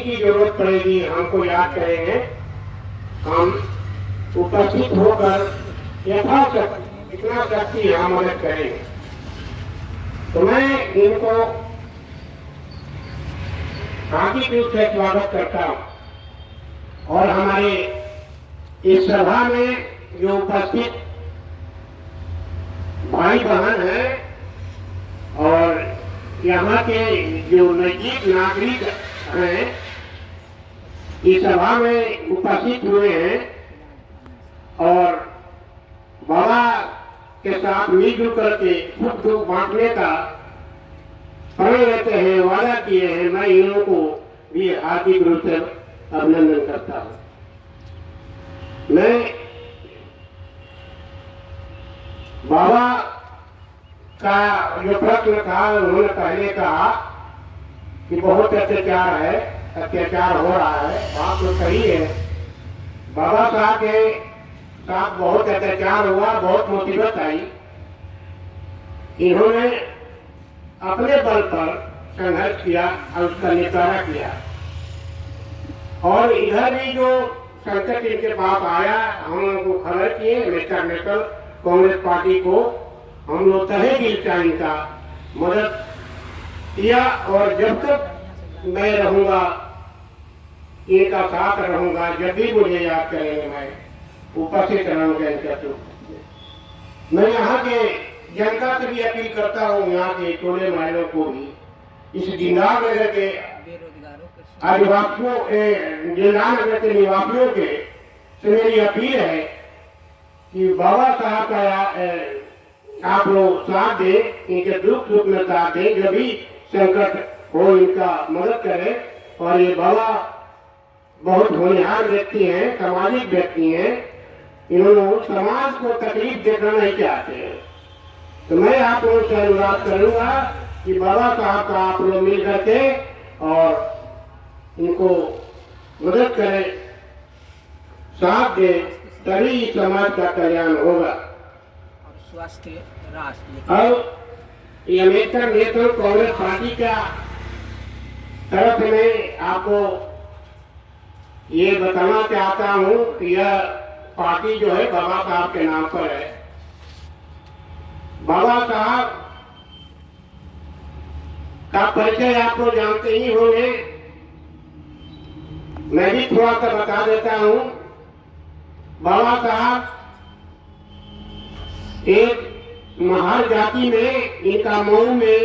की जरूरत पड़ेगी हमको याद करेंगे, हम उपस्थित होकर यथाशक्ति इतना शक्ति यहाँ मदद करेंगे। तो मैं इनको हार्दिक रूप से स्वागत करता हूँ और हमारे इस सभा में जो उपस्थित भाई बहन हैं और यहाँ के जो नजीक नागरिक हैं इस सभा में उपस्थित हुए हैं और बाबा के साथ मिलजुल करके सुख दुख बांटने का प्रण लेते हैं, वादा किए हैं। मैं इन लोगों को भी हार्दिक रूप से अभिनंदन करता हूँ। मैं बाबा का जो प्रश्न था उन्होंने पहले कहा कि बहुत अत्याचार है, अत्याचार हो रहा है। बात तो सही है, बाबा साहब के साथ बहुत अत्याचार हुआ, बहुत मुसीबत आई। इन्होंने अपने बल पर संघर्ष किया और उसका निपटारा किया और इधर भी जो संकट इनके पास आया हम लोगों को खबर किए। नेशनल कांग्रेस पार्टी को हम लोग तहे दिल से इनका मदद किया और जब तक मैं रहूंगा इनका साथ रहूंगा, जब भी मुझे याद करेंगे मैं उपस्थित रहूंगा इनका। तो मैं यहाँ के जनता से भी अपील करता हूँ, यहाँ के टोले महलों को भी, इस जिंदाल नगर के आदिवासियों जिंदाल नगर के निवासियों के से मेरी अपील है कि बाबा साहब का आप लोग साथ दें, इनके दुख सुख में साथ दें, जो भी संकट हो इनका मदद करें। और ये बाबा बहुत होनहार व्यक्ति हैं, सामाजिक व्यक्ति हैं, इन्होंने समाज को तकलीफ देखना नहीं चाहते हैं। तो मैं आप लोगों से अनुरोध करूंगा कि बाबा साहब का आप लोग मिल करके और इनको मदद करें, साथ दें, तभी समाज का कल्याण होगा। स्वास्थ्य राष्ट्र और ये नेशनल कांग्रेस पार्टी का तरफ में आपको ये बताना चाहता हूँ कि यह पार्टी जो है बाबा साहब के नाम पर है। बाबा साहब का परिचय आप लोग जानते ही होंगे, मैं भी थोड़ा सा बता देता हूँ। बाबा साहब एक महार जाति में, इनका मऊ में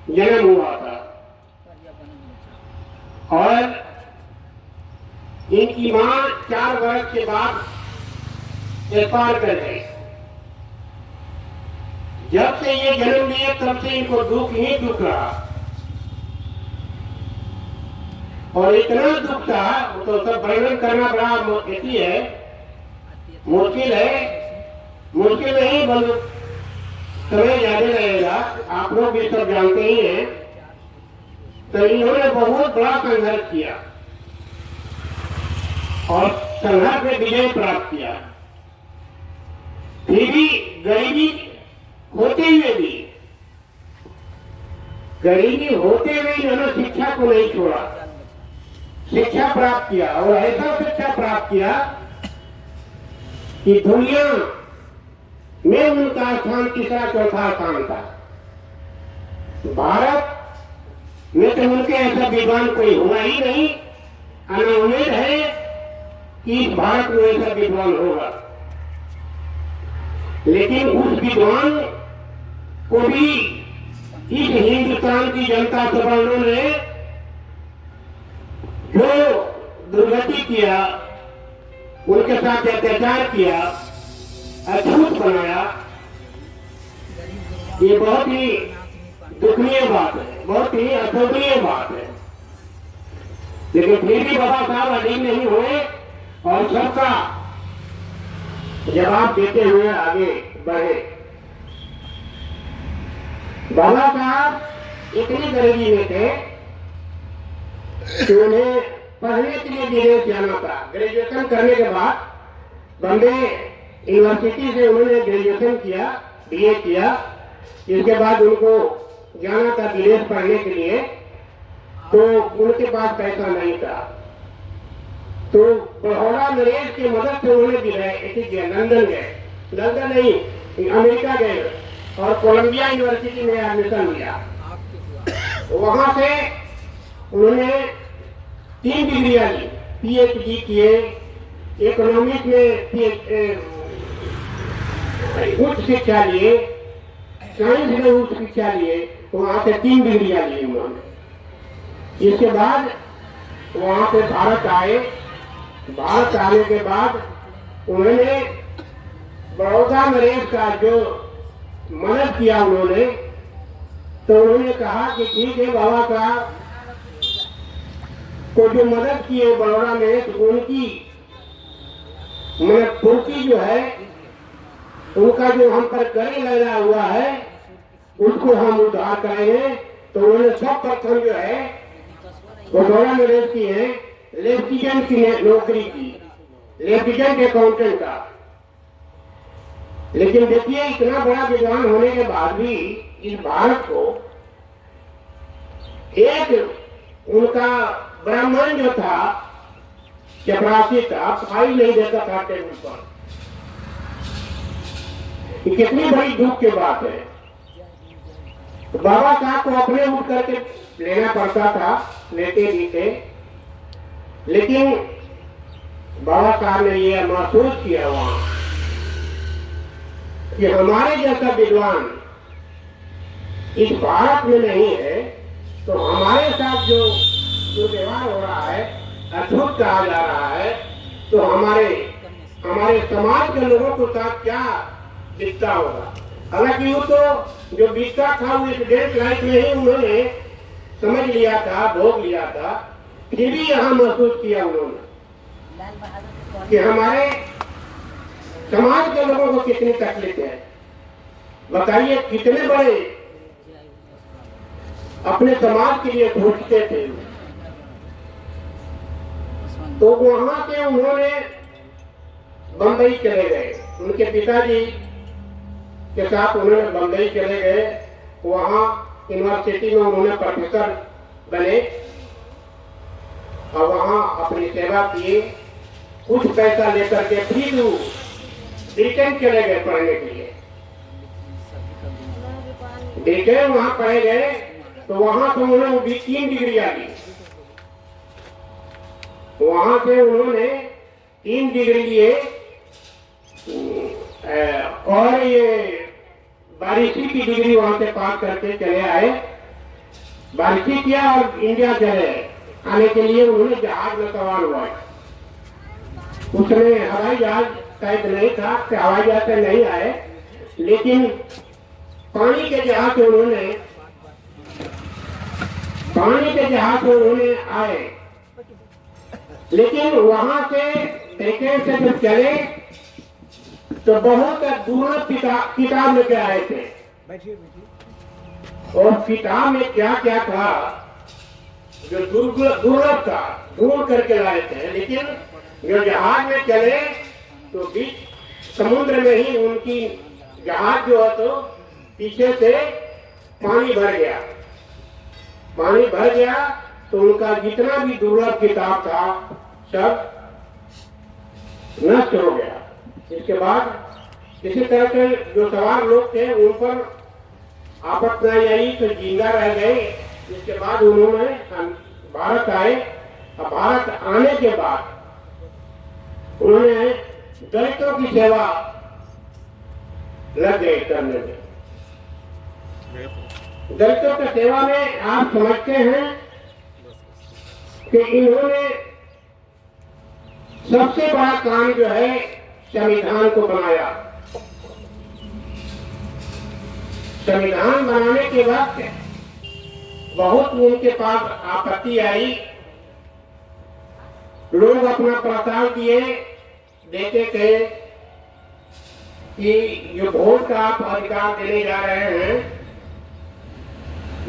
जन्म हुआ था और इनकी मां 4 वर्ष के बाद एक्सपायर कर गई। जब से ये जन्म लिए तब से इनको दुख ही दुख रहा और इतना दुख था तो सब वर्णन करना बड़ा मुश्किल नहीं, बल समय ज्यादा लगेगा, आप लोग भी सब जानते ही हैं। तो इन्होंने बहुत बड़ा संघर्ष किया और संघर्ष में विजय प्राप्त किया। फिर भी गरीबी होते हुए इन्होंने शिक्षा को नहीं छोड़ा, शिक्षा प्राप्त किया और ऐसा शिक्षा प्राप्त किया कि दुनिया में उनका स्थान तीसरा चौथा स्थान था। भारत में तो उनके ऐसा विद्वान कोई हुआ ही नहीं, हमें उम्मीद है कि भारत में ऐसा विद्वान होगा। लेकिन उस विद्वान को भी इस हिंदुस्तान की जनता सवर्णों ने जो दुर्गति किया, उनके साथ अत्याचार किया, अछूत बनाया, ये बहुत ही दुखनीय बात है, बहुत ही अशोभनीय बात है। लेकिन फिर भी बाबा साहब अधीन नहीं हुए और सबका जवाब देते हुए आगे बढ़े। बाबा साहब इतनी गरीबी में थे कि उन्हें पढ़ने के लिए विदेश जाना था। ग्रेजुएशन करने के बाद बॉम्बे यूनिवर्सिटी से उन्होंने ग्रेजुएशन किया, बीए किया। इसके बाद उनको जाना था विदेश पढ़ने के लिए तो उनके पास पैसा नहीं था, तो बड़ौदा नरेश की मदद से उन्होंने गए, लंदन गए, लंदन नहीं अमेरिका गए और कोलंबिया यूनिवर्सिटी में एडमिशन लिया। वहां से उन्होंने 3 डिग्रियां ली, पीएचडी किए, इकोनॉमिक्स में उच्च शिक्षा लिए, साइंस में उच्च शिक्षा लिए, वहां से 3 डिग्रियां ली उन्होंने। इसके बाद वहां से भारत आए। भारत आने के बाद उन्होंने बड़ौदा नरेश का जो मदद किया उन्होंने, तो उन्होंने कहा कि ठीक है बाबा का को जो मदद की है बड़ौदा नरेश, उनकी मतलब पूर्ति जो है, उनका जो हम पर कर लगा हुआ है उसको हम उद्धार करेंगे। तो उन्होंने सब प्रथम जो है बड़ौदा नरेश की है लेफ्टिनेंट की नौकरी की, लेफ्टिनेंट अकाउंटेंट का। लेकिन देखिए इतना बड़ा विद्वान होने के बाद भी इस भारत को एक उनका ब्राह्मण जो था, चपरासी था, फाइल नहीं देता था टेबल पर। ये कितनी बड़ी दुख की बात है। तो बाबा साहब को अपने उठ करके लेना पड़ता था, लेते भी थे, लेकिन बाबा साहब ने यह महसूस किया वहां कि हमारे जैसा विद्वान इस भारत में नहीं है, तो हमारे साथ जो व्यवहार हो रहा है, अछूत कहा जा रहा है, तो हमारे समाज के लोगों के साथ क्या बीतता होगा। हालांकि वो तो जो बीतता था वो स्टूडेंट लाइफ में ही उन्होंने समझ लिया था, भोग लिया था, फिर भी यहाँ महसूस किया उन्होंने कि हमारे समाज के लोगों को कितनी तकलीफ है। बताइए कितने बड़े अपने समाज के लिए सोचते थे। तो वहां से उन्होंने बंबई चले गए, उनके पिताजी के साथ उन्होंने बंबई चले गए। वहां यूनिवर्सिटी में उन्होंने प्रोफेसर बने और वहां अपनी सेवा किए। कुछ पैसा लेकर के फिर ब्रिटेन चले गए पढ़ने के लिए। ब्रिटेन वहां पढ़े गए, तो वहां से उन्होंने भी 3 डिग्रियां ली। वहां से उन्होंने 3 डिग्री लिए और ये 12वीं की डिग्री वहां से पास करके चले आए। 12वीं किया और इंडिया चले आने के लिए उन्होंने जहाज में सवार हुआ। उसमें हवाई जहाज शायद नहीं था, हवाई जहाज से नहीं आए, लेकिन पानी के जहाज से उन्होंने आए। लेकिन वहां से पैकेट से जब चले तो बहुत दुर्लभ किताब लेके आए थे। और किताब में क्या क्या था जो दुर्लभ था, ढूंढ करके लाए थे। लेकिन जो जहाज में चले तो बीच समुद्र में ही उनकी जहाज जो है तो पीछे से पानी भर गया। तो उनका जितना भी दुर्लभ किताब था सब नष्ट हो गया। इसके बाद इसी तरह के जो सवार लोग थे उन पर आपत्ति नहीं आई, तो जिंदा रह गए। इसके बाद उन्होंने भारत आए। और भारत आने के बाद उन्होंने दलितों की सेवा लग गए करने में। दलितों की सेवा में आप समझते हैं कि इन्होंने सबसे बड़ा काम जो है संविधान को बनाया। संविधान बनाने के वक्त बहुत उनके पास आपत्ति आई। लोग अपना प्रस्ताव देते थे कि जो वोट का आप अधिकार देने जा रहे हैं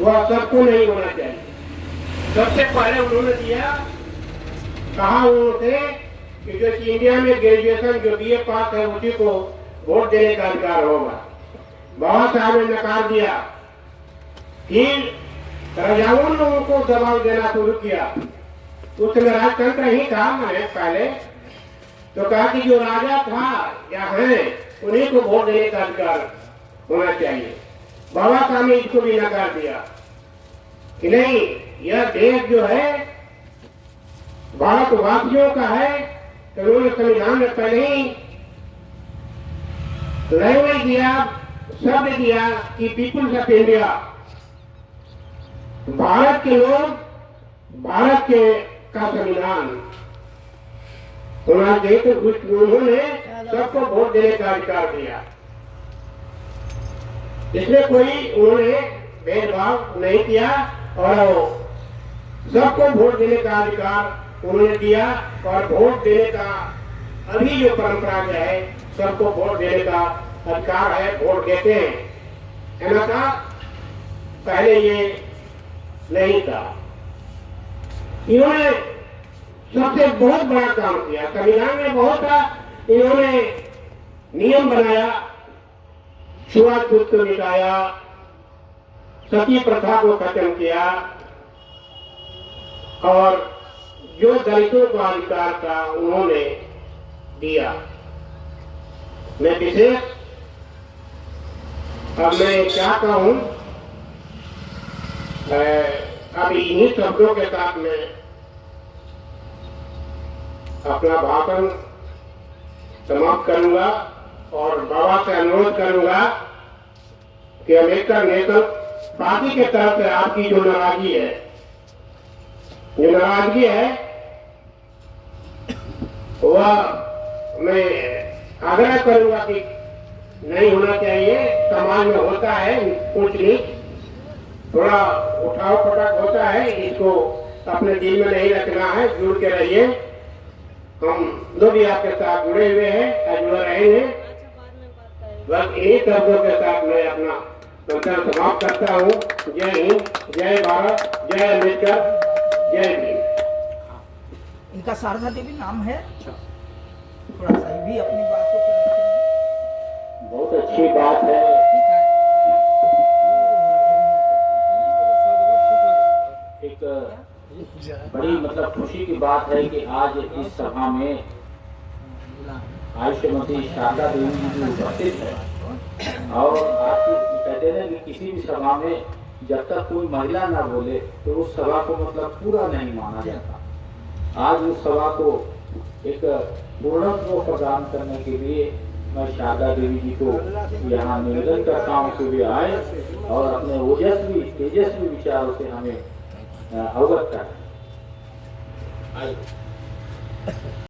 वह सबको नहीं होना चाहिए। सबसे पहले उन्होंने कहा उन्होंने कि जो इंडिया में ग्रेजुएशन जो बीए पास है उसी को वोट देने का अधिकार होगा। बाबा साहब ने नकार दिया। फिर राजाओं ने उनको दबाव देना शुरू किया। उस समय राजतंत्र ही था मैंने पहले, तो कहा कि जो राजा था या है उन्हीं को वोट देने का अधिकार होना चाहिए। बाबा साहब ने इसको भी नकार दिया कि नहीं, यह देश जो है भारतवासियों का है। तो उन्होंने संविधान में पहले ही लैंग्वेज दिया, शब्द दिया कि पीपुल्स ऑफ इंडिया, भारत के लोग, भारत के का संविधान होना चाहिए। तो उन्होंने सबको वोट देने का अधिकार दिया। इसमें कोई उन्होंने भेदभाव नहीं किया और सबको वोट देने का अधिकार उन्होंने दिया। और वोट देने का अभी जो परंपरा है, सबको वोट देने का अधिकार है, वोट देते हैं। ऐसा पहले ये नहीं था। इन्होंने सबसे बहुत बड़ा काम किया। संविधान में बहुत सा इन्होंने नियम बनाया, छुआछूत को मिटाया, सती प्रथा को खत्म किया और जो दलितों को अधिकार था उन्होंने दिया। मैं विशेष अब मैं क्या कहूं, अब इन्हीं शब्दों के साथ मैं अपना भाषण समाप्त करूंगा और बाबा से अनुरोध करूंगा कि अम्बेडकर नेशनल पार्टी के तरफ से आपकी जो नाराजगी है वह मैं आग्रह करूंगा कि नहीं होना चाहिए। समाज में होता है ऊंच नीच, थोड़ा उठाव पटक होता है, इसको अपने दिल में नहीं रखना है। जुड़ के रहिए, हम लोग भी आपके साथ जुड़े हुए हैं, जुड़े रहेंगे। बस इन्हीं शब्दों के साथ मैं अपना संचार समाप्त करता हूँ। जय हिंद, जय भारत, जय अम्बेडकर, जय भीम। इनका शारदा देवी नाम है। थोड़ा सा भी अपनी बातों को रखते हैं। बहुत अच्छी बात है। एक बड़ी मतलब खुशी की बात है कि आज इस सभा में श्रीमती शारदा देवी जी उपस्थित है। और आप कहते हैं कि किसी भी सभा में जब तक कोई महिला ना बोले तो उस सभा को मतलब पूरा नहीं माना जाता। आज उस सभा को एक पूर्णत्व प्रदान करने के लिए मैं शारदा देवी जी को यहाँ निवेदन करता हूँ कि वे आए और अपने ओजस्वी तेजस्वी विचारों से हमें अवगत करें।